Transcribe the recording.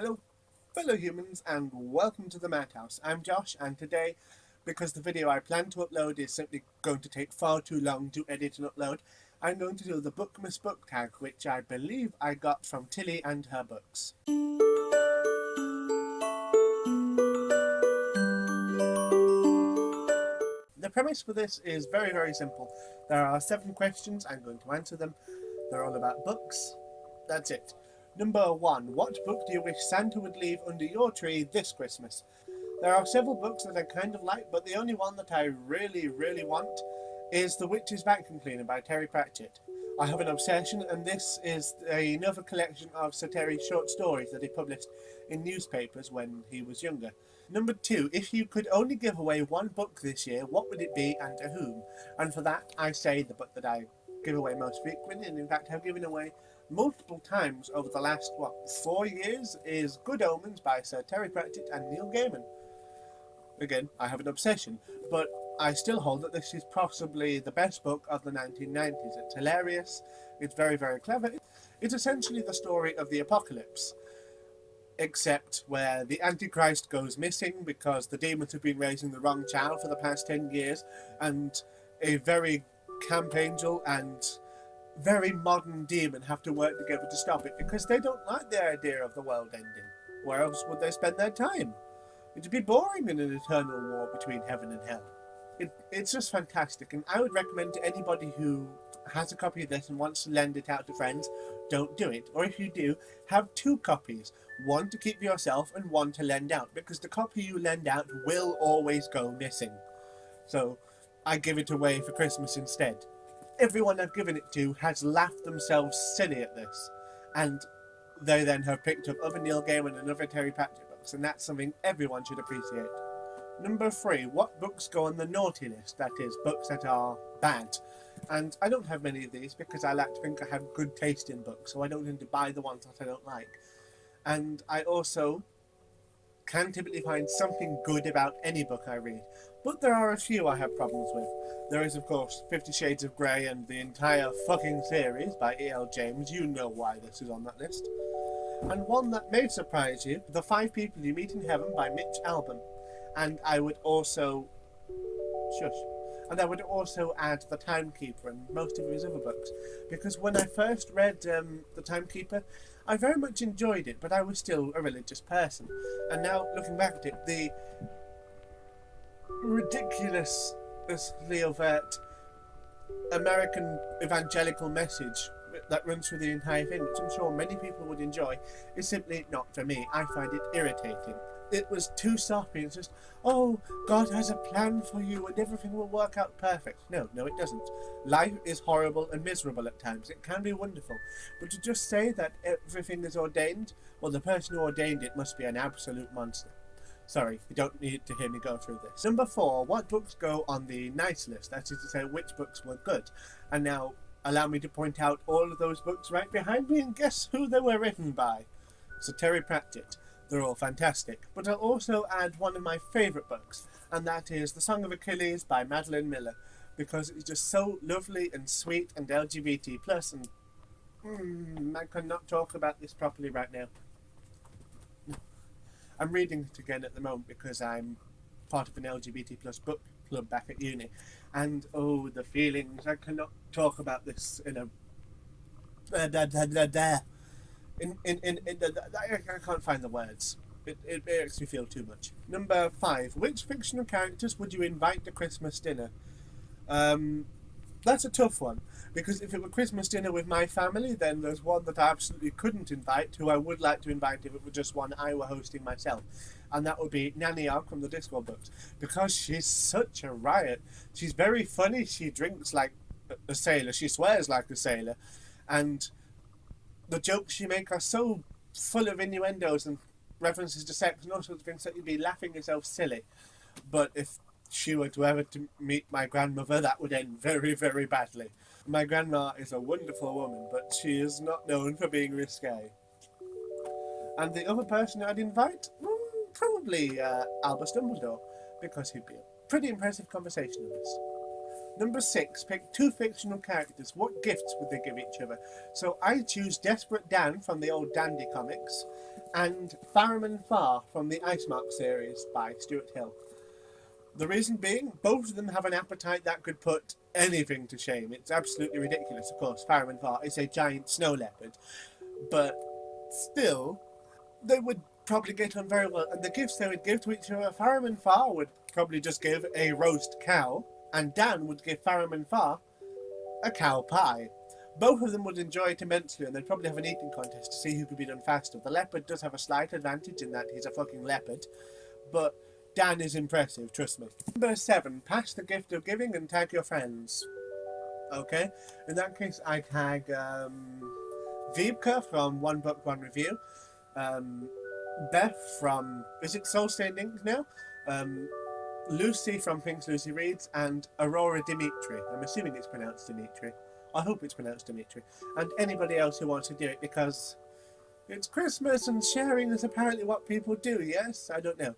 Hello, fellow humans, and welcome to the Madhouse. I'm Josh, and today, because the video I plan to upload is simply going to take far too long to edit and upload, I'm going to do the Bookmas book tag, which I believe I got from Tilly and her books. The premise for this is very, very simple. There are 7 questions, I'm going to answer them. They're all about books. That's it. Number 1. What book do you wish Santa would leave under your tree this Christmas? There are several books that I kind of like, but the only one that I really, really want is The Witch's Vacuum Cleaner by Terry Pratchett. I have an obsession, and this is another collection of Sir Terry's short stories that he published in newspapers when he was younger. Number 2. If you could only give away one book this year, what would it be and to whom? And for that, I say the book that I give away most frequently, and in fact have given away multiple times over the last, 4 years, is Good Omens by Sir Terry Pratchett and Neil Gaiman. Again, I have an obsession, but I still hold that this is possibly the best book of the 1990s. It's hilarious, it's very, very clever. It's essentially the story of the apocalypse, except where the Antichrist goes missing because the demons have been raising the wrong child for the past 10 years, and a very camp angel and very modern demon have to work together to stop it because they don't like the idea of the world ending. Where else would they spend their time? It'd be boring in an eternal war between heaven and hell. It's just fantastic, and I would recommend to anybody who has a copy of this and wants to lend it out to friends, don't do it. Or if you do, have 2 copies. One to keep for yourself and one to lend out, because the copy you lend out will always go missing. So I give it away for Christmas instead. Everyone I've given it to has laughed themselves silly at this, and they then have picked up other Neil Gaiman and other Terry Pratchett books, and that's something everyone should appreciate. Number 3, what books go on the naughty list? That is, books that are bad. And I don't have many of these because I like to think I have good taste in books, so I don't tend to buy the ones that I don't like. And I also can typically find something good about any book I read, but there are a few I have problems with. There is, of course, 50 Shades of Grey and the entire fucking series by E.L. James. You know why this is on that list. And one that may surprise you, The 5 People You Meet in Heaven by Mitch Albom. And I would also add The Timekeeper and most of his other books, because when I first read The Timekeeper, I very much enjoyed it, but I was still a religious person. And now, looking back at it, the ridiculously overt American evangelical message that runs through the entire thing, which I'm sure many people would enjoy, is simply not for me. I find it irritating. It was too soppy. It's just, oh, God has a plan for you and everything will work out perfect. No, it doesn't. Life is horrible and miserable at times. It can be wonderful. But to just say that everything is ordained, well, the person who ordained it must be an absolute monster. Sorry, you don't need to hear me go through this. Number 4, what books go on the nice list? That is to say, which books were good. And now, allow me to point out all of those books right behind me, and guess who they were written by? Sir Terry Pratchett. They're all fantastic. But I'll also add one of my favourite books, and that is The Song of Achilles by Madeline Miller, because it's just so lovely and sweet and LGBT+, and I cannot talk about this properly right now. I'm reading it again at the moment because I'm part of an LGBT+ book club back at uni, and oh, the feelings. I cannot talk about this in a I can't find the words. It makes me feel too much. Number 5. Which fictional characters would you invite to Christmas dinner? That's a tough one, because if it were Christmas dinner with my family, then there's one that I absolutely couldn't invite, who I would like to invite if it were just one I were hosting myself. And that would be Nanny Ogg from the Discord books, because she's such a riot. She's very funny, she drinks like a sailor, she swears like a sailor, and the jokes she makes are so full of innuendos and references to sex and all sorts of things that you'd be laughing yourself silly. But if she were to ever to meet my grandmother, that would end very, very badly. My grandma is a wonderful woman, but she is not known for being risque. And the other person I'd invite? Probably Albus Dumbledore, because he'd be a pretty impressive conversationalist. Number 6, pick 2 fictional characters. What gifts would they give each other? So I choose Desperate Dan from the old Dandy comics and Farriman Farr from the Ice Mark series by Stuart Hill. The reason being, both of them have an appetite that could put anything to shame. It's absolutely ridiculous, of course. Farriman Farr is a giant snow leopard, but still, they would probably get on very well. And the gifts they would give to each other, Farriman Farr would probably just give a roast cow, and Dan would give Farriman Farr a cow pie. Both of them would enjoy it immensely, and they'd probably have an eating contest to see who could be done faster. The leopard does have a slight advantage in that he's a fucking leopard, but Dan is impressive, trust me. Number 7, pass the gift of giving and tag your friends. Okay, in that case I tag Vibka from One Book, One Review, Beth from, is it SoulStainedInk now? Lucy from Things Lucy Reads, and Aurora Dimitre. I'm assuming it's pronounced Dimitre. I hope it's pronounced Dimitre. And anybody else who wants to do it, because it's Christmas and sharing is apparently what people do, yes? I don't know.